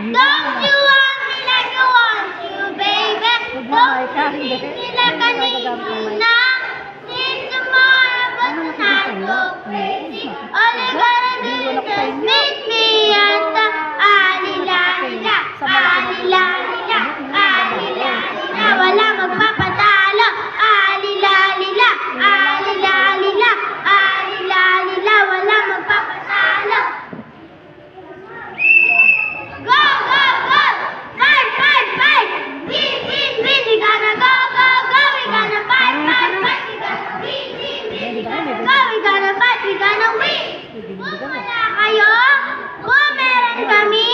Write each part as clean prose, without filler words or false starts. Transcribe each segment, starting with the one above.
Don't you want me like I want you, baby? Don't you treat me like I need you now? Since tomorrow, but tonight go crazy. All you gotta do is just meet me at the alila-lila, alila-lila, alila-lila. Wala magpapatalo. Alila-lila, alila-lila, alila-lila. Wala magpapatalo. Go, go, go! Fight, fight, fight! Win, win, win! We gonna go, go, go! We gonna fight, fight, fight! We gonna win, win, win! We gonna go! We gonna fight! We gonna win! Kung wala kayo, kung meron kami,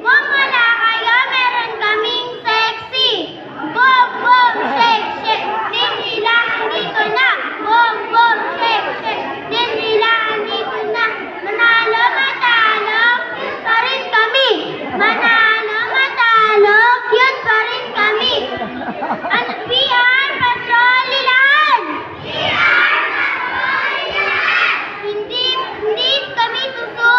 kung wala kayo, meron kaming sexy! Boom, boom, shake, shake! Nila, andito na! Boom, boom, shake, shake! Nila, andito na! Manalo, matalo, cute pa rin kami! Manalo, matalo, cute pa rin kami! At we are Patrolilan! We are Patrolilan! Hindi kami susuko!